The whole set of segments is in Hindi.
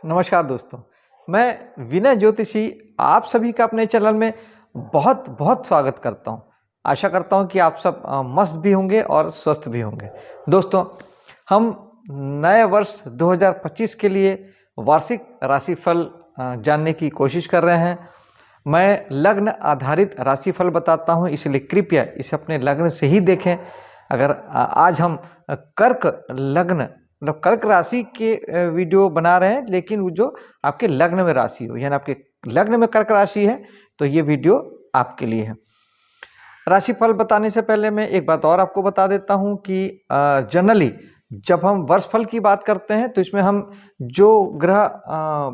नमस्कार दोस्तों, मैं विनय ज्योतिषी आप सभी का अपने चैनल में बहुत बहुत स्वागत करता हूं। आशा करता हूं कि आप सब मस्त भी होंगे और स्वस्थ भी होंगे। दोस्तों, हम नए वर्ष 2025 के लिए वार्षिक राशिफल जानने की कोशिश कर रहे हैं। मैं लग्न आधारित राशिफल बताता हूं, इसलिए कृपया इसे अपने लग्न से ही देखें। अगर आज हम कर्क लग्न मतलब कर्क राशि के वीडियो बना रहे हैं, लेकिन वो जो आपके लग्न में राशि हो, यानी आपके लग्न में कर्क राशि है तो ये वीडियो आपके लिए है। राशिफल बताने से पहले मैं एक बात और आपको बता देता हूं कि जनरली जब हम वर्षफल की बात करते हैं तो इसमें हम जो ग्रह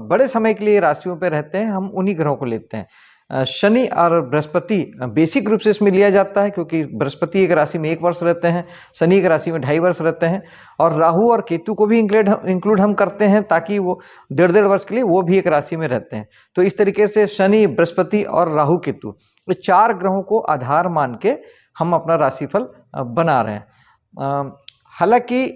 बड़े समय के लिए राशियों पे रहते हैं, हम उन्हीं ग्रहों को लेते हैं। शनि और बृहस्पति बेसिक रूप से इसमें लिया जाता है, क्योंकि बृहस्पति एक राशि में 1 वर्ष रहते हैं, शनि एक राशि में 2.5 वर्ष रहते हैं, और राहु और केतु को भी इंक्लूड हम करते हैं, ताकि वो 1.5 वर्ष के लिए वो भी एक राशि में रहते हैं। तो इस तरीके से शनि, बृहस्पति और राहु केतु, ये 4 ग्रहों को आधार मान के हम अपना राशिफल बना रहे हैं। हालांकि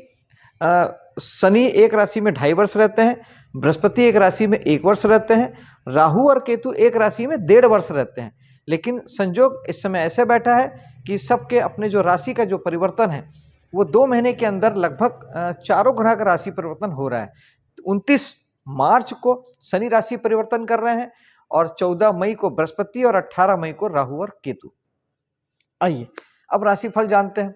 शनि एक राशि में 2.5 वर्ष रहते हैं, बृहस्पति एक राशि में 1 वर्ष रहते हैं, राहु और केतु एक राशि में 1.5 वर्ष रहते हैं। लेकिन संजोग इस समय ऐसे बैठा है कि सबके अपने जो राशि का जो परिवर्तन है वो 2 महीने के अंदर लगभग चारों ग्रह का राशि परिवर्तन हो रहा है। 29 मार्च को शनि राशि परिवर्तन कर रहे हैं, और 14 मई को बृहस्पति, और 18 मई को राहु और केतु। आइए अब राशिफल जानते हैं।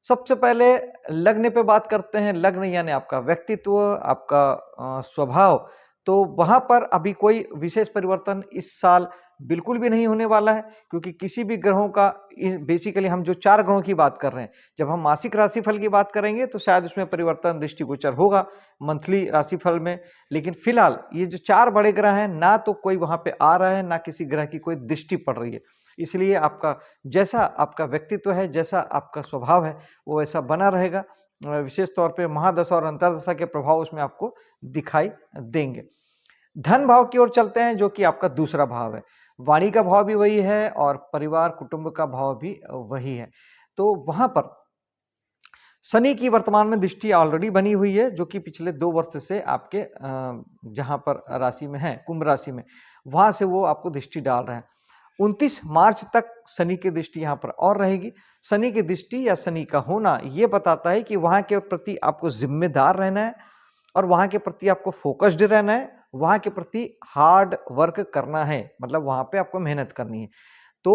सबसे पहले लग्न पे बात करते हैं। लग्न यानी आपका व्यक्तित्व, आपका स्वभाव। तो वहां पर अभी कोई विशेष परिवर्तन इस साल बिल्कुल भी नहीं होने वाला है, क्योंकि किसी भी ग्रहों का, बेसिकली हम जो 4 ग्रहों की बात कर रहे हैं, जब हम मासिक राशिफल की बात करेंगे तो शायद उसमें परिवर्तन दृष्टिगोचर होगा मंथली राशिफल में। लेकिन फिलहाल ये जो 4 बड़े ग्रह हैं, ना तो कोई वहां पे आ रहा है, ना किसी ग्रह की कोई दृष्टि पड़ रही है। इसलिए आपका जैसा आपका व्यक्तित्व है, जैसा आपका स्वभाव है, वो वैसा बना रहेगा। विशेष तौर पे महादशा और अंतर्दशा के प्रभाव उसमें आपको दिखाई देंगे। धन भाव की ओर चलते हैं, जो कि आपका दूसरा भाव है। वाणी का भाव भी वही है और परिवार कुटुंब का भाव भी वही है। तो वहां पर शनि की वर्तमान में दृष्टि ऑलरेडी बनी हुई है, जो कि पिछले 2 वर्ष से आपके जहां पर राशि में है, कुंभ राशि में, वहां से वो आपको दृष्टि डाल रहे हैं। 29 मार्च तक शनि की दृष्टि यहाँ पर और रहेगी। शनि की दृष्टि या शनि का होना ये बताता है कि वहां के प्रति आपको जिम्मेदार रहना है, और वहां के प्रति आपको फोकस्ड रहना है, वहां के प्रति हार्ड वर्क करना है, मतलब वहां पे आपको मेहनत करनी है। तो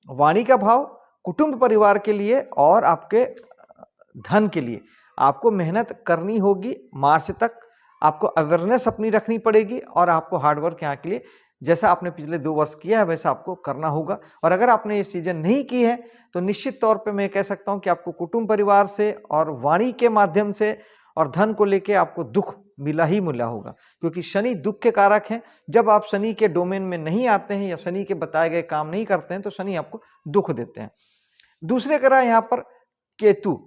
वाणी का भाव कुटुंब परिवार के लिए और आपके धन के लिए आपको मेहनत करनी होगी। मार्च तक आपको अवेयरनेस अपनी रखनी पड़ेगी, और आपको हार्डवर्क यहाँ के लिए जैसा आपने पिछले 2 वर्ष किया है वैसा आपको करना होगा। और अगर आपने ये चीजें नहीं की है तो निश्चित तौर पे मैं कह सकता हूं कि आपको कुटुंब परिवार से और वाणी के माध्यम से और धन को लेके आपको दुख मिला ही मिला होगा, क्योंकि शनि दुख के कारक हैं। जब आप शनि के डोमेन में नहीं आते हैं या शनि के बताए गए काम नहीं करते हैं तो शनि आपको दुख देते हैं। दूसरे ग्रह यहाँ पर केतु,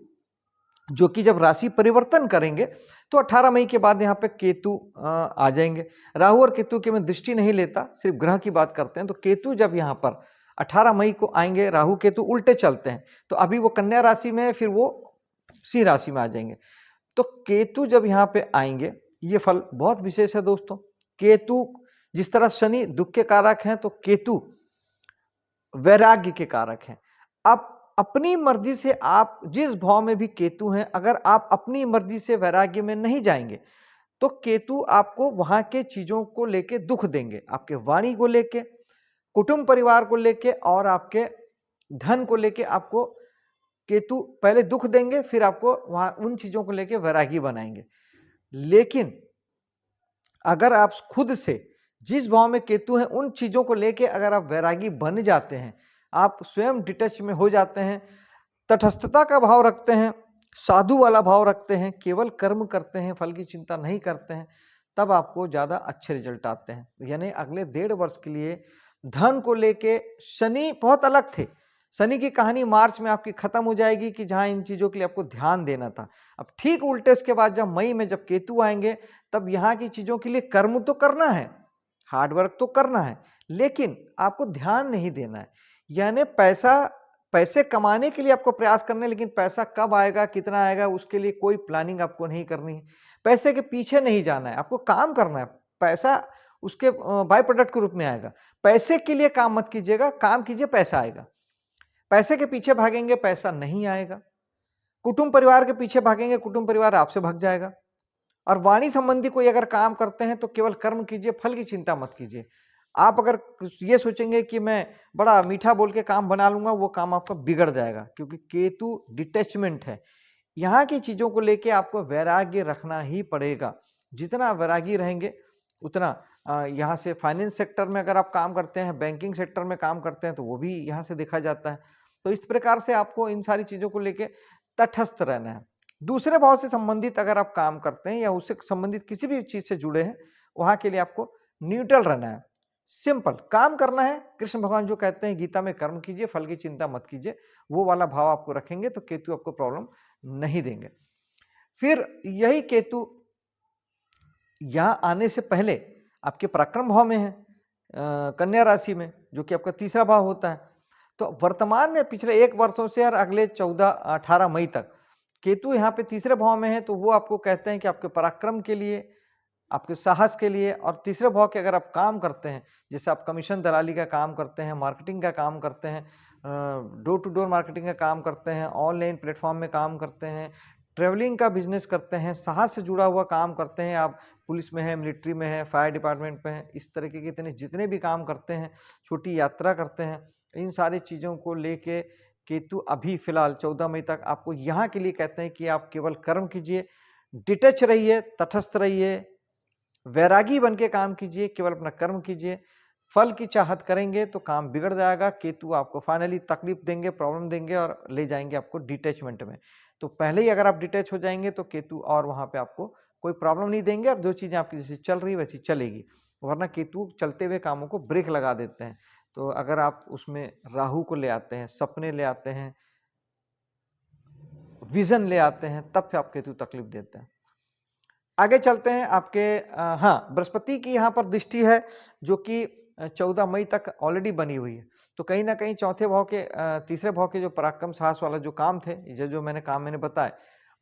जो कि जब राशि परिवर्तन करेंगे तो 18 मई के बाद यहाँ पे केतु आ जाएंगे। राहु और केतु की मैं दृष्टि नहीं लेता, सिर्फ ग्रह की बात करते हैं। तो केतु जब यहाँ पर 18 मई को आएंगे, राहु केतु उल्टे चलते हैं, तो अभी वो कन्या राशि में है, फिर वो सिंह राशि में आ जाएंगे। तो केतु जब यहाँ पे आएंगे, ये फल बहुत विशेष है दोस्तों। केतु जिस तरह शनि दुख के कारक हैं, तो केतु वैराग्य के कारक हैं। आप अपनी मर्जी से, आप जिस भाव में भी केतु हैं, अगर आप अपनी मर्जी से वैराग्य में नहीं जाएंगे तो केतु आपको वहां के चीजों को लेके दुख देंगे, आपके वाणी को लेके, कुटुंब परिवार को लेके और आपके धन को लेके। आपको केतु पहले दुख देंगे, फिर आपको वहां उन चीजों को लेके वैरागी बनाएंगे। लेकिन अगर आप खुद से जिस भाव में केतु है उन चीजों को लेके अगर आप वैरागी बन जाते हैं, आप स्वयं डिटच में हो जाते हैं, तटस्थता का भाव रखते हैं, साधु वाला भाव रखते हैं, केवल कर्म करते हैं, फल की चिंता नहीं करते हैं, तब आपको ज्यादा अच्छे रिजल्ट आते हैं। यानी अगले 1.5 वर्ष के लिए धन को लेके शनि बहुत अलग थे। शनि की कहानी मार्च में आपकी खत्म हो जाएगी कि जहां इन चीजों के लिए आपको ध्यान देना था। अब ठीक उल्टे उसके बाद जब मई में जब केतु आएंगे, तब यहाँ की चीजों के लिए कर्म तो करना है, हार्डवर्क तो करना है, लेकिन आपको ध्यान नहीं देना है। यानी पैसे कमाने के लिए आपको प्रयास करना है, लेकिन पैसा कब आएगा, कितना आएगा, उसके लिए कोई प्लानिंग आपको नहीं करनी है। पैसे के पीछे नहीं जाना है, आपको काम करना है। पैसा उसके बाय प्रोडक्ट के रूप में आएगा। पैसे के लिए काम मत कीजिएगा, काम कीजिए, पैसा आएगा। पैसे के पीछे भागेंगे, पैसा नहीं आएगा। कुटुंब परिवार के पीछे भागेंगे, कुटुंब परिवार आपसे भाग जाएगा। और वाणी संबंधी कोई अगर काम करते हैं तो केवल कर्म कीजिए, फल की चिंता मत कीजिए। आप अगर ये सोचेंगे कि मैं बड़ा मीठा बोल के काम बना लूंगा, वो काम आपका बिगड़ जाएगा, क्योंकि केतु डिटैचमेंट है। यहाँ की चीजों को लेके आपको वैराग्य रखना ही पड़ेगा। जितना वैरागी रहेंगे उतना यहाँ से फाइनेंस सेक्टर में अगर आप काम करते हैं, बैंकिंग सेक्टर में काम करते हैं, तो वो भी यहाँ से देखा जाता है। तो इस प्रकार से आपको इन सारी चीजों को लेके तटस्थ रहना है। दूसरे भाव से संबंधित अगर आप काम करते हैं या उससे संबंधित किसी भी चीज से जुड़े हैं, वहां के लिए आपको न्यूट्रल रहना है। सिंपल काम करना है। कृष्ण भगवान जो कहते हैं गीता में, कर्म कीजिए, फल की चिंता मत कीजिए, वो वाला भाव आपको रखेंगे तो केतु आपको प्रॉब्लम नहीं देंगे। फिर यही केतु यहां आने से पहले आपके पराक्रम भाव में है, कन्या राशि में, जो कि आपका तीसरा भाव होता है। तो वर्तमान में पिछले 1 वर्षों से और अगले 14-18 मई तक केतु यहाँ पे तीसरे भाव में है, तो वो आपको कहते हैं कि आपके पराक्रम के लिए, आपके साहस के लिए, और तीसरे भाव के अगर आप काम करते हैं, जैसे आप कमीशन दलाली का काम करते हैं, मार्केटिंग का काम करते हैं, डोर टू डोर मार्केटिंग का काम करते हैं, ऑनलाइन प्लेटफॉर्म में काम करते हैं, ट्रेवलिंग का बिजनेस करते हैं, साहस से जुड़ा हुआ काम करते हैं, आप पुलिस में है, मिलिट्री में है, फायर डिपार्टमेंट में है, इस तरीके के जितने भी काम करते हैं, छोटी यात्रा करते हैं, इन सारी चीज़ों को लेके केतु अभी फिलहाल 14 मई तक आपको यहाँ के लिए कहते हैं कि आप केवल कर्म कीजिए, डिटैच रहिए, तटस्थ रहिए, वैरागी बन के काम कीजिए, केवल अपना कर्म कीजिए। फल की चाहत करेंगे तो काम बिगड़ जाएगा। केतु आपको फाइनली तकलीफ देंगे, प्रॉब्लम देंगे और ले जाएंगे आपको डिटैचमेंट में। तो पहले ही अगर आप डिटैच हो जाएंगे तो केतु और वहां पे आपको कोई प्रॉब्लम नहीं देंगे, और जो चीजें आपकी जैसी चल रही वैसी चलेगी। वरना केतु चलते हुए कामों को ब्रेक लगा देते हैं। तो अगर आप उसमें राहु को ले आते हैं, सपने ले आते हैं, विजन ले आते हैं, तब फिर आप केतु तकलीफ देते हैं। आगे चलते हैं आपके हाँ, बृहस्पति की यहाँ पर दृष्टि है, जो कि 14 मई तक ऑलरेडी बनी हुई है। तो कहीं ना कहीं चौथे भाव के तीसरे भाव के जो पराक्रम साहस वाला जो काम थे, जो मैंने बताए,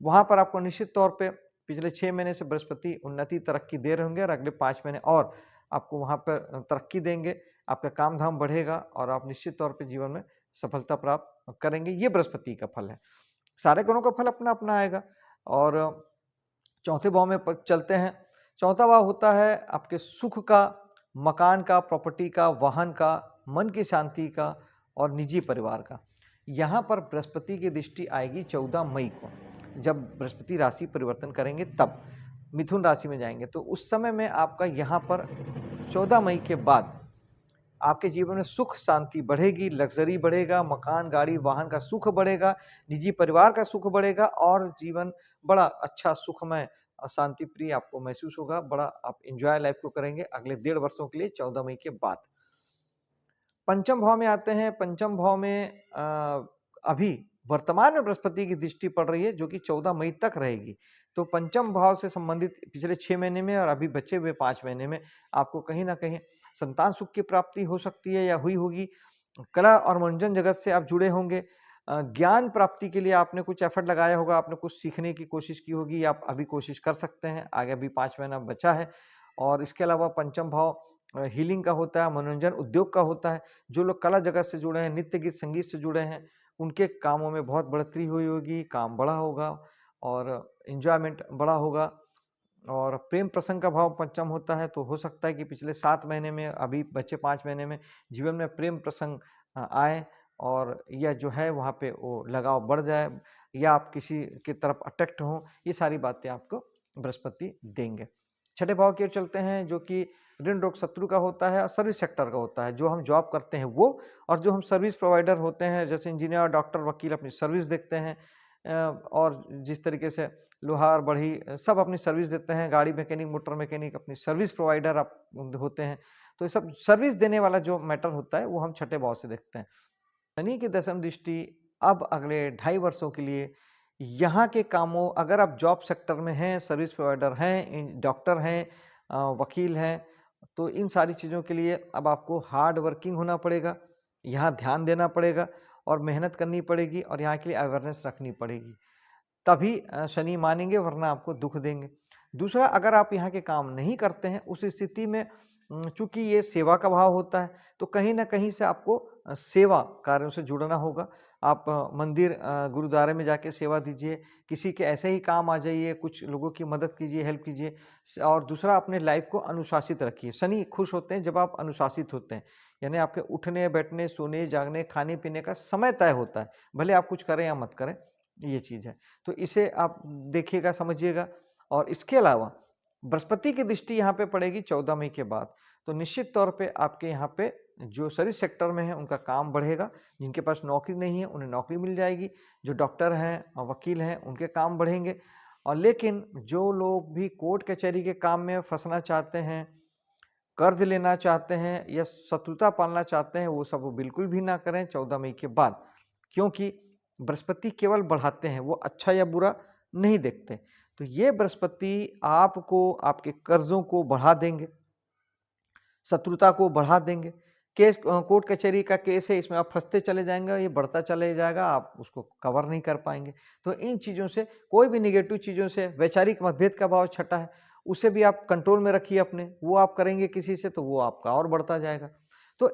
वहां पर आपको निश्चित तौर पे पिछले 6 महीने से बृहस्पति उन्नति तरक्की दे रहे होंगे, और अगले 5 महीने और आपको वहां पर तरक्की देंगे। आपका काम धाम बढ़ेगा और आप निश्चित तौर पर जीवन में सफलता प्राप्त करेंगे। ये बृहस्पति का फल है। सारे ग्रहों का फल अपना अपना आएगा। और चौथे भाव में चलते हैं। चौथा भाव होता है आपके सुख का, मकान का, प्रॉपर्टी का, वाहन का, मन की शांति का और निजी परिवार का। यहाँ पर बृहस्पति की दृष्टि आएगी 14 मई को, जब बृहस्पति राशि परिवर्तन करेंगे, तब मिथुन राशि में जाएंगे। तो उस समय में आपका यहाँ पर 14 मई के बाद आपके जीवन में सुख शांति बढ़ेगी, लग्जरी बढ़ेगा, मकान, गाड़ी, वाहन का सुख बढ़ेगा, निजी परिवार का सुख बढ़ेगा, और जीवन बड़ा अच्छा, सुखमय, शांति प्रिय आपको महसूस होगा। बड़ा आप एंजॉय लाइफ को करेंगे अगले 1.5 वर्षों के लिए 14 मई के बाद। पंचम भाव में आते हैं। पंचम भाव में अभी वर्तमान में बृहस्पति की दृष्टि पड़ रही है, जो कि 14 मई तक रहेगी। तो पंचम भाव से संबंधित पिछले 6 महीने में और अभी बचे हुए 5 महीने में आपको कहीं ना कहीं संतान सुख की प्राप्ति हो सकती है या हुई होगी। कला और मनोरंजन जगत से आप जुड़े होंगे। ज्ञान प्राप्ति के लिए आपने कुछ एफर्ट लगाया होगा, आपने कुछ सीखने की कोशिश की होगी, आप अभी कोशिश कर सकते हैं, आगे अभी 5 महीना बचा है। और इसके अलावा पंचम भाव हीलिंग का होता है, मनोरंजन उद्योग का होता है। जो लोग कला जगत से जुड़े हैं, नृत्य गीत संगीत से जुड़े हैं, उनके कामों में बहुत बढ़ोतरी हुई होगी, काम बड़ा होगा और एंजॉयमेंट बड़ा होगा। और प्रेम प्रसंग का भाव पंचम होता है, तो हो सकता है कि पिछले 7 महीने में, अभी बचे 5 महीने में जीवन में प्रेम प्रसंग आए, और यह जो है वहाँ पे वो लगाव बढ़ जाए, या आप किसी की तरफ अट्रैक्ट हों। ये सारी बातें आपको बृहस्पति देंगे। छठे भाव की ओर चलते हैं, जो कि ऋण रोग शत्रु का होता है और सर्विस सेक्टर का होता है। जो हम जॉब करते हैं वो, और जो हम सर्विस प्रोवाइडर होते हैं, जैसे इंजीनियर, डॉक्टर, वकील, अपनी सर्विस देखते हैं। और जिस तरीके से लोहार, बढ़ई, सब अपनी सर्विस देते हैं। गाड़ी मैकेनिक, मोटर मैकेनिक, अपनी सर्विस प्रोवाइडर आप होते हैं। तो ये सब सर्विस देने वाला जो मैटर होता है, वो हम छठे भाव से देखते हैं। शनि की दशम दृष्टि अब अगले 2.5 वर्षों के लिए यहाँ के कामों, अगर आप जॉब सेक्टर में हैं, सर्विस प्रोवाइडर हैं, डॉक्टर हैं, वकील हैं, तो इन सारी चीज़ों के लिए अब आपको हार्ड वर्किंग होना पड़ेगा, यहाँ ध्यान देना पड़ेगा और मेहनत करनी पड़ेगी, और यहाँ के लिए अवेयरनेस रखनी पड़ेगी। तभी शनि मानेंगे, वरना आपको दुख देंगे। दूसरा, अगर आप यहाँ के काम नहीं करते हैं उस स्थिति में चूंकि ये सेवा का भाव होता है, तो कहीं ना कहीं से आपको सेवा कार्यों से जुड़ना होगा। आप मंदिर गुरुद्वारे में जाके सेवा दीजिए, किसी के ऐसे ही काम आ जाइए, कुछ लोगों की मदद कीजिए, हेल्प कीजिए। और दूसरा, अपने लाइफ को अनुशासित रखिए। शनि खुश होते हैं जब आप अनुशासित होते हैं, यानी आपके उठने बैठने सोने जागने खाने पीने का समय तय होता है, भले आप कुछ करें या मत करें, ये चीज़ है। तो इसे आप देखिएगा, समझिएगा। और इसके अलावा बृहस्पति की दृष्टि यहाँ पे पड़ेगी 14 मई के बाद, तो निश्चित तौर पे आपके यहाँ पे जो सर्विस सेक्टर में है उनका काम बढ़ेगा। जिनके पास नौकरी नहीं है उन्हें नौकरी मिल जाएगी। जो डॉक्टर हैं, वकील हैं, उनके काम बढ़ेंगे। और लेकिन जो लोग भी कोर्ट कचहरी के काम में फंसना चाहते हैं, कर्ज लेना चाहते हैं या शत्रुता पालना चाहते हैं, वो सब बिल्कुल भी ना करें 14 मई के बाद, क्योंकि बृहस्पति केवल बढ़ाते हैं, वो अच्छा या बुरा नहीं देखते। तो ये बृहस्पति आपको आपके कर्जों को बढ़ा देंगे, शत्रुता को बढ़ा देंगे। केस कोर्ट कचहरी का केस है, इसमें आप फंसते चले जाएंगे, ये बढ़ता चले जाएगा, आप उसको कवर नहीं कर पाएंगे। तो इन चीज़ों से, कोई भी निगेटिव चीज़ों से, वैचारिक मतभेद का भाव छठा है, उसे भी आप कंट्रोल में रखिए अपने। वो आप करेंगे किसी से तो वो आपका और बढ़ता जाएगा। तो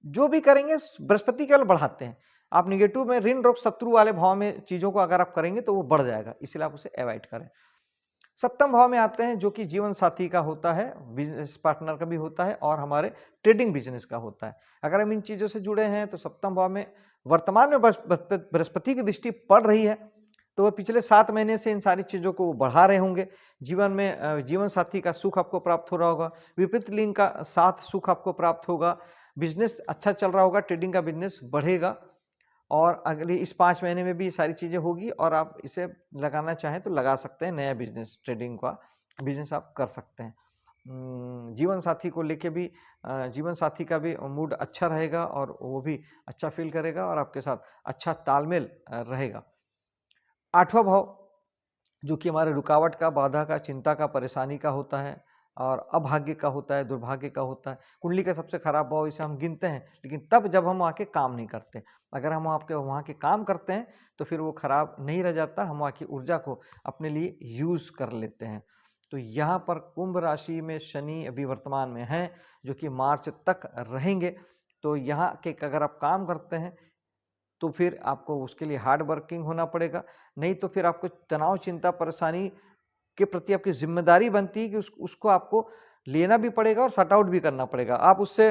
जो भी करेंगे बृहस्पति केवल बढ़ाते हैं। आप निगेटिव में, ऋण रोग शत्रु वाले भाव में चीज़ों को अगर आप करेंगे तो वो बढ़ जाएगा, इसलिए आप उसे अवॉइड करें। सप्तम भाव में आते हैं, जो कि जीवन साथी का होता है, बिजनेस पार्टनर का भी होता है और हमारे ट्रेडिंग बिजनेस का होता है। अगर हम इन चीज़ों से जुड़े हैं तो सप्तम भाव में वर्तमान में बृहस्पति की दृष्टि पड़ रही है, तो वह पिछले 7 महीने से इन सारी चीज़ों को बढ़ा रहे होंगे। जीवन में जीवन साथी का सुख आपको प्राप्त हो रहा होगा, विपरीत लिंग का साथ सुख आपको प्राप्त होगा, बिजनेस अच्छा चल रहा होगा, ट्रेडिंग का बिजनेस बढ़ेगा। और अगली इस 5 महीने में भी ये सारी चीज़ें होगी और आप इसे लगाना चाहें तो लगा सकते हैं। नया बिजनेस, ट्रेडिंग का बिजनेस आप कर सकते हैं। जीवन साथी को लेके भी जीवन साथी का भी मूड अच्छा रहेगा और वो भी अच्छा फील करेगा और आपके साथ अच्छा तालमेल रहेगा। 8वां भाव, जो कि हमारे रुकावट का, बाधा का, चिंता का, परेशानी का होता है और अभाग्य का होता है, दुर्भाग्य का होता है। कुंडली का सबसे खराब भाव इसे हम गिनते हैं, लेकिन तब जब हम वहाँ के काम नहीं करते। अगर हम आपके वहाँ के काम करते हैं तो फिर वो खराब नहीं रह जाता, हम वहाँ की ऊर्जा को अपने लिए यूज़ कर लेते हैं। तो यहाँ पर कुंभ राशि में शनि अभी वर्तमान में हैं, जो कि मार्च तक रहेंगे। तो यहाँ के अगर आप काम करते हैं तो फिर आपको उसके लिए हार्ड वर्किंग होना पड़ेगा, नहीं तो फिर आपको तनाव, चिंता, परेशानी के प्रति आपकी जिम्मेदारी बनती है कि उसको आपको लेना भी पड़ेगा और सॉर्ट आउट भी करना पड़ेगा। आप उससे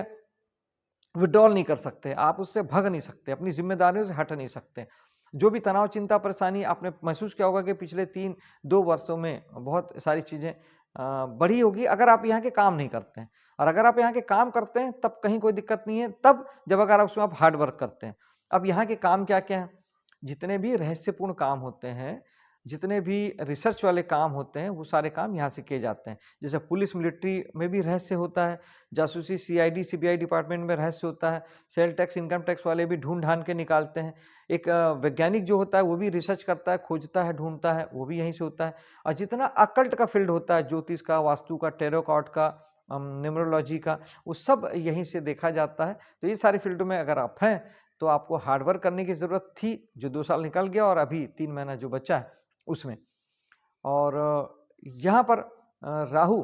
विड्रॉल नहीं कर सकते, आप उससे भग नहीं सकते, अपनी जिम्मेदारियों से हट नहीं सकते। जो भी तनाव, चिंता, परेशानी आपने महसूस किया होगा कि पिछले 2 वर्षों में बहुत सारी चीज़ें बढ़ी होगी, अगर आप यहाँ के काम नहीं करते हैं। और अगर आप यहाँ के काम करते हैं तब कहीं कोई दिक्कत नहीं है, तब जब अगर आप उसमें आप हार्ड वर्क करते हैं। अब यहाँ के काम क्या-क्या हैं? जितने भी रहस्यपूर्ण काम होते हैं, जितने भी रिसर्च वाले काम होते हैं, वो सारे काम यहाँ से किए जाते हैं। जैसे पुलिस, मिलिट्री में भी रहस्य होता है, जासूसी, सीआईडी, सीबीआई डिपार्टमेंट में रहस्य होता है, सेल टैक्स, इनकम टैक्स वाले भी ढूँढ-ढाँढ के निकालते हैं। एक वैज्ञानिक जो होता है वो भी रिसर्च करता है, खोजता है, ढूँढता है, वो भी यहीं से होता है। और जितना अकल्ट का फील्ड होता है, ज्योतिष का, वास्तु का, टैरो कार्ड का, न्यूमरोलॉजी का, वो सब यहीं से देखा जाता है। तो ये सारे फील्ड में अगर आप हैं, तो आपको हार्ड वर्क करने की ज़रूरत थी, जो 2 साल निकल गया और अभी 3 महीना जो बचा है उसमें। और यहाँ पर राहु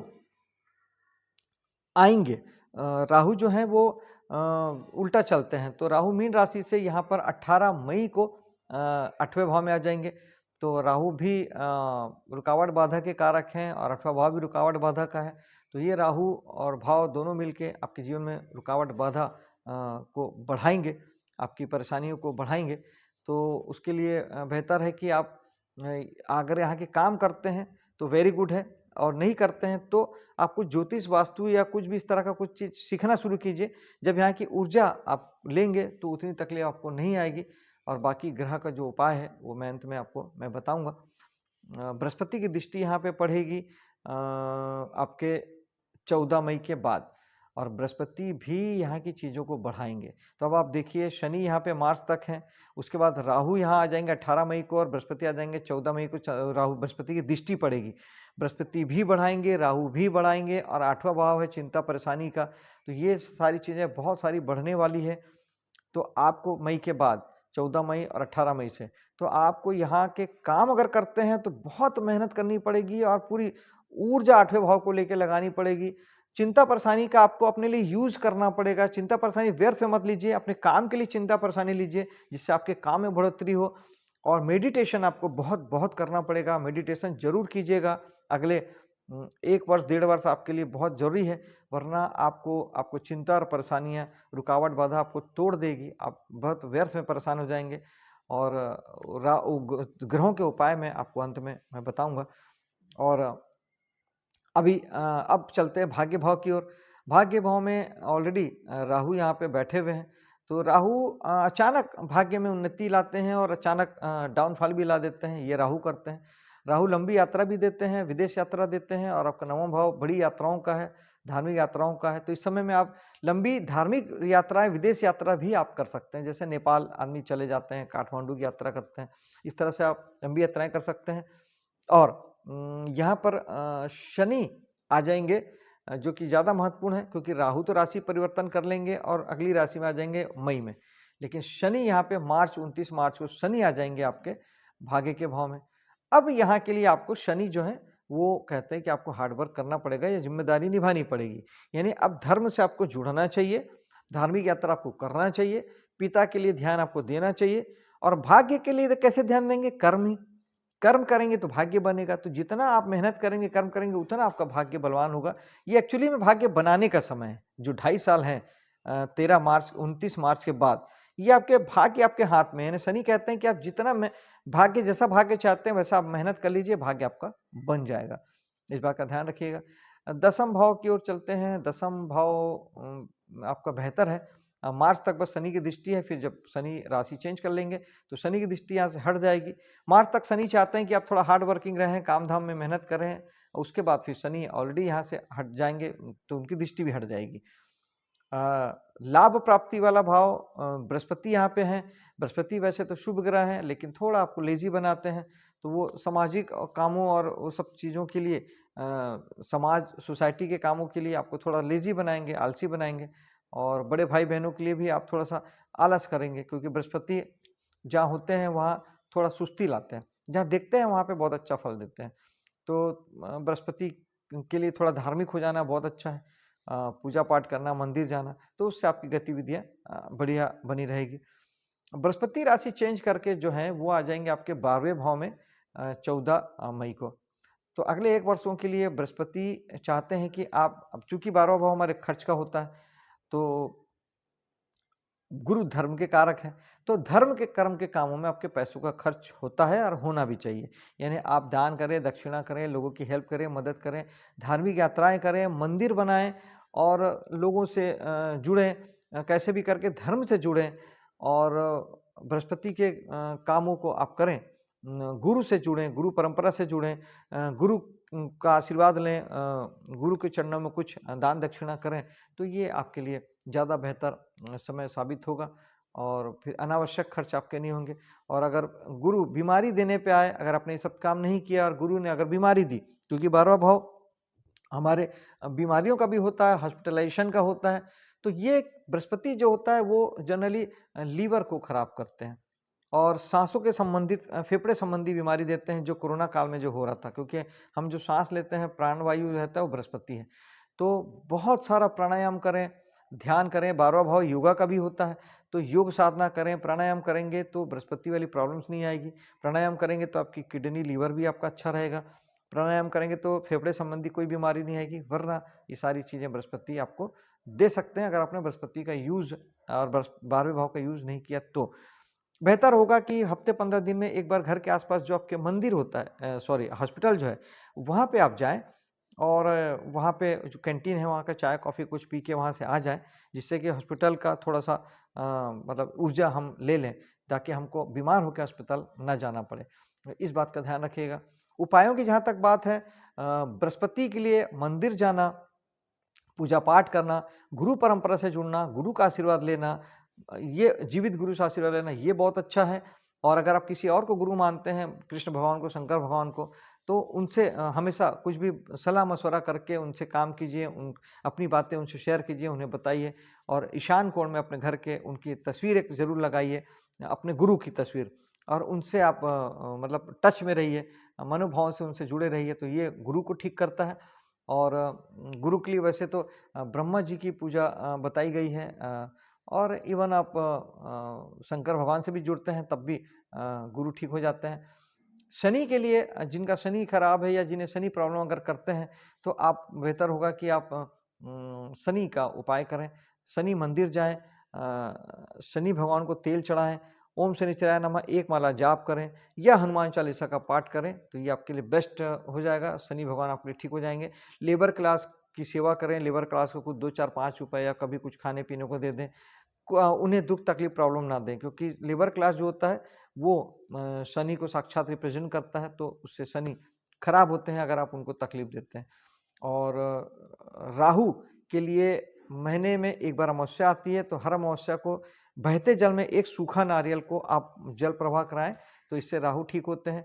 आएँगे। राहु जो हैं वो उल्टा चलते हैं, तो राहु मीन राशि से यहाँ पर 18 मई को 8वें भाव में आ जाएंगे। तो राहु भी रुकावट बाधा के कारक हैं और 8वां भाव भी रुकावट बाधा का है। तो ये राहु और भाव दोनों मिलके आपके जीवन में रुकावट बाधा को बढ़ाएंगे, आपकी परेशानियों को बढ़ाएंगे। तो उसके लिए बेहतर है कि आप अगर यहाँ के काम करते हैं तो वेरी गुड है, और नहीं करते हैं तो आप कुछ ज्योतिष, वास्तु या कुछ भी इस तरह का कुछ चीज़ सीखना शुरू कीजिए। जब यहाँ की ऊर्जा आप लेंगे तो उतनी तकलीफ आपको नहीं आएगी। और बाकी ग्रह का जो उपाय है वो मैं अंत में आपको मैं बताऊंगा। बृहस्पति की दृष्टि यहाँ पे पड़ेगी आपके 14 मई के बाद, और बृहस्पति भी यहाँ की चीज़ों को बढ़ाएंगे। तो अब आप देखिए, शनि यहाँ पे मार्च तक हैं, उसके बाद राहु यहाँ आ जाएंगे 18 मई को और बृहस्पति आ जाएंगे 14 मई को। राहु, बृहस्पति की दृष्टि पड़ेगी, बृहस्पति भी बढ़ाएंगे, राहु भी बढ़ाएंगे, और 8वां भाव है चिंता परेशानी का। तो ये सारी चीज़ें बहुत सारी बढ़ने वाली है। तो आपको मई के बाद 14 मई और 18 मई से। तो आपको यहाँ के काम अगर करते हैं तो बहुत मेहनत करनी पड़ेगी और पूरी ऊर्जा 8वें भाव को लेके लगानी पड़ेगी। चिंता परेशानी का आपको अपने लिए यूज़ करना पड़ेगा। चिंता परेशानी व्यर्थ में मत लीजिए, अपने काम के लिए चिंता परेशानी लीजिए, जिससे आपके काम में बढ़ोतरी हो। और मेडिटेशन आपको बहुत-बहुत करना पड़ेगा, मेडिटेशन ज़रूर कीजिएगा। अगले 1 वर्ष, 1.5 वर्ष आपके लिए बहुत ज़रूरी है, वरना आपको चिंता और परेशानियाँ, रुकावट, बाधा आपको तोड़ देगी। आप बहुत व्यर्थ में परेशान हो जाएँगे और ग्रहों के उपाय मैं आपको अंत में मैं बताऊँगा। और अब चलते हैं भाग्य भाव की ओर। भाग्य भाव में ऑलरेडी राहु यहाँ पे बैठे हुए हैं। तो राहु अचानक भाग्य में उन्नति लाते हैं और अचानक डाउनफॉल भी ला देते हैं, ये राहु करते हैं। राहु लंबी यात्रा भी देते हैं, विदेश यात्रा देते हैं और आपका 9वां भाव बड़ी यात्राओं का है, धार्मिक यात्राओं का है। तो इस समय में आप लंबी धार्मिक यात्राएँ, विदेश यात्रा भी आप कर सकते हैं। जैसे नेपाल आदमी चले जाते हैं, काठमांडू की यात्रा करते हैं, इस तरह से आप लंबी यात्राएँ कर सकते हैं। और यहाँ पर शनि आ जाएँगे, जो कि ज़्यादा महत्वपूर्ण है, क्योंकि राहु तो राशि परिवर्तन कर लेंगे और अगली राशि में आ जाएँगे मई में। लेकिन शनि यहाँ पे 29 मार्च को शनि आ जाएँगे आपके भाग्य के भाव में। अब यहाँ के लिए आपको शनि जो है वो कहते हैं कि आपको हार्ड वर्क करना पड़ेगा, या ज़िम्मेदारी निभानी पड़ेगी। यानी अब धर्म से आपको जुड़ना चाहिए, धार्मिक यात्रा आपको करना चाहिए, पिता के लिए ध्यान आपको देना चाहिए। और भाग्य के लिए कैसे ध्यान देंगे? कर्म ही। कर्म करेंगे तो भाग्य बनेगा। तो जितना आप मेहनत करेंगे, कर्म करेंगे, उतना आपका भाग्य बलवान होगा। ये एक्चुअली में भाग्य बनाने का समय है, जो 2.5 साल है 13 मार्च 29 मार्च के बाद, ये आपके भाग्य आपके हाथ में है। यानी शनि कहते हैं कि आप जितना भाग्य जैसा भाग्य चाहते हैं वैसा आप मेहनत कर लीजिए, भाग्य आपका बन जाएगा। इस बात का ध्यान रखिएगा। 10th भाव की ओर चलते हैं। 10th भाव आपका बेहतर है। मार्च तक बस शनि की दृष्टि है, फिर जब शनि राशि चेंज कर लेंगे तो शनि की दृष्टि यहाँ से हट जाएगी। मार्च तक शनि चाहते हैं कि आप थोड़ा हार्ड वर्किंग रहें, काम-धाम में मेहनत करें, उसके बाद फिर शनि ऑलरेडी यहाँ से हट जाएँगे, तो उनकी दृष्टि भी हट जाएगी। लाभ प्राप्ति वाला भाव बृहस्पति यहाँ पे हैं। बृहस्पति वैसे तो शुभ ग्रह हैं, लेकिन थोड़ा आपको लेज़ी बनाते हैं, तो वो सामाजिक कामों और वो सब चीज़ों के लिए समाज सोसाइटी के कामों के लिए आपको थोड़ा लेज़ी बनाएँगे, आलसी बनाएँगे। और बड़े भाई-बहनों के लिए भी आप थोड़ा-सा आलस करेंगे, क्योंकि बृहस्पति जहाँ होते हैं वहाँ थोड़ा सुस्ती लाते हैं, जहाँ देखते हैं वहाँ पे बहुत अच्छा फल देते हैं। तो बृहस्पति के लिए थोड़ा धार्मिक हो जाना बहुत अच्छा है। पूजा पाठ करना, मंदिर जाना, तो उससे आपकी गतिविधियाँ बढ़िया बनी रहेगी। बृहस्पति राशि चेंज करके जो है वो आ जाएँगे आपके 12वें भाव में 14 मई को। तो अगले 1 वर्षों के लिए बृहस्पति चाहते हैं कि आप, अब चूँकि 12वां भाव हमारे खर्च का होता है, तो गुरु धर्म के कारक हैं, तो धर्म के कर्म के कामों में आपके पैसों का खर्च होता है और होना भी चाहिए। यानी आप दान करें, दक्षिणा करें, लोगों की हेल्प करें, मदद करें, धार्मिक यात्राएँ करें, मंदिर बनाएँ और लोगों से जुड़ें, कैसे भी करके धर्म से जुड़ें और बृहस्पति के कामों को आप करें। गुरु से जुड़ें, गुरु परंपरा से जुड़ें, गुरु का आशीर्वाद लें, गुरु के चरणों में कुछ दान दक्षिणा करें, तो ये आपके लिए ज़्यादा बेहतर समय साबित होगा और फिर अनावश्यक खर्च आपके नहीं होंगे। और अगर गुरु बीमारी देने पे आए, अगर आपने ये सब काम नहीं किया और गुरु ने अगर बीमारी दी, क्योंकि 12वां भाव हमारे बीमारियों का भी होता है, हॉस्पिटलाइजेशन का होता है, तो ये बृहस्पति जो होता है वो जनरली लीवर को खराब करते हैं और सांसों के संबंधित फेफड़े संबंधी बीमारी देते हैं, जो कोरोना काल में जो हो रहा था, क्योंकि हम जो सांस लेते हैं, प्राणवायु रहता है, वो बृहस्पति है। तो बहुत सारा प्राणायाम करें, ध्यान करें, 12वां भाव योगा का भी होता है, तो योग साधना करें, प्राणायाम करेंगे तो बृहस्पति वाली प्रॉब्लम्स नहीं आएगी। प्राणायाम करेंगे तो आपकी किडनी, लीवर भी आपका अच्छा रहेगा। प्राणायाम करेंगे तो फेफड़े संबंधी कोई बीमारी नहीं आएगी, वरना ये सारी चीज़ें बृहस्पति आपको दे सकते हैं अगर आपने बृहस्पति का यूज़ और 12वें भाव का यूज़ नहीं किया तो। बेहतर होगा कि हफ्ते 15 दिन में एक बार घर के आसपास जो आपके मंदिर होता है, सॉरी हॉस्पिटल जो है, वहाँ पे आप जाएँ और वहाँ पे जो कैंटीन है वहाँ का चाय कॉफ़ी कुछ पी के वहाँ से आ जाएँ, जिससे कि हॉस्पिटल का थोड़ा-सा मतलब ऊर्जा हम ले लें, ताकि हमको बीमार होकर अस्पताल ना जाना पड़े। इस बात का ध्यान रखिएगा। उपायों की जहाँ तक बात है, बृहस्पति के लिए मंदिर जाना, पूजा पाठ करना, गुरु परंपरा से जुड़ना, गुरु का आशीर्वाद लेना, ये जीवित गुरु से आशीर्वाद लेना, ये बहुत अच्छा है। और अगर आप किसी और को गुरु मानते हैं, कृष्ण भगवान को, शंकर भगवान को, तो उनसे हमेशा कुछ भी सलाह-मशवरा करके उनसे काम कीजिए, अपनी बातें उनसे शेयर कीजिए, उन्हें बताइए और ईशान कोण में अपने घर के उनकी तस्वीर एक ज़रूर लगाइए, अपने गुरु की तस्वीर, और उनसे आप मतलब टच में रहिए, मनोभाव से उनसे जुड़े रहिए, तो ये गुरु को ठीक करता है। और गुरु के लिए वैसे तो ब्रह्मा जी की पूजा बताई गई है, और इवन आप शंकर भगवान से भी जुड़ते हैं तब भी गुरु ठीक हो जाते हैं। शनि के लिए जिनका शनि खराब है या जिन्हें शनि प्रॉब्लम अगर करते हैं, तो आप बेहतर होगा कि आप शनि का उपाय करें, शनि मंदिर जाएं, शनि भगवान को तेल चढ़ाएं, ओम शनिचराय नमः 1 माला जाप करें, या हनुमान चालीसा का पाठ करें, तो ये आपके लिए बेस्ट हो जाएगा। शनि भगवान आपके लिए ठीक हो जाएंगे। लेबर क्लास की सेवा करें, लेबर क्लास को कुछ 2, 4, 5 रुपए या कभी कुछ खाने पीने को दे दें, उन्हें दुख तकलीफ प्रॉब्लम ना दें, क्योंकि लेबर क्लास जो होता है वो शनि को साक्षात रिप्रेजेंट करता है, तो उससे शनि खराब होते हैं अगर आप उनको तकलीफ देते हैं। और राहु के लिए महीने में एक बार अमावस्या आती है, तो हर अमावस्या को बहते जल में एक सूखा नारियल को आप जल प्रवाह कराएं, तो इससे राहु ठीक होते हैं।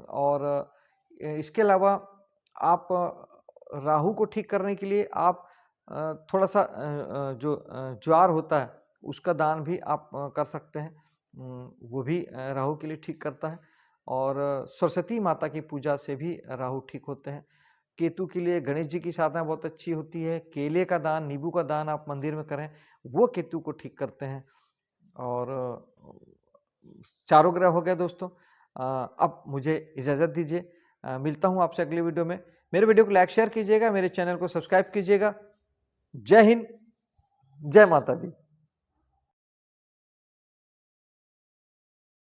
और इसके अलावा आप राहु को ठीक करने के लिए आप थोड़ा सा जो ज्वार होता है उसका दान भी आप कर सकते हैं, वो भी राहु के लिए ठीक करता है। और सरस्वती माता की पूजा से भी राहु ठीक होते हैं। केतु के लिए गणेश जी की साधना बहुत अच्छी होती है, केले का दान, नींबू का दान आप मंदिर में करें, वो केतु को ठीक करते हैं। और चारों ग्रह हो गए दोस्तों। अब मुझे इजाज़त दीजिए, मिलता हूँ आपसे अगली वीडियो में। मेरे वीडियो को लाइक शेयर कीजिएगा, मेरे चैनल को सब्सक्राइब कीजिएगा। जय हिंद, जय माता दी।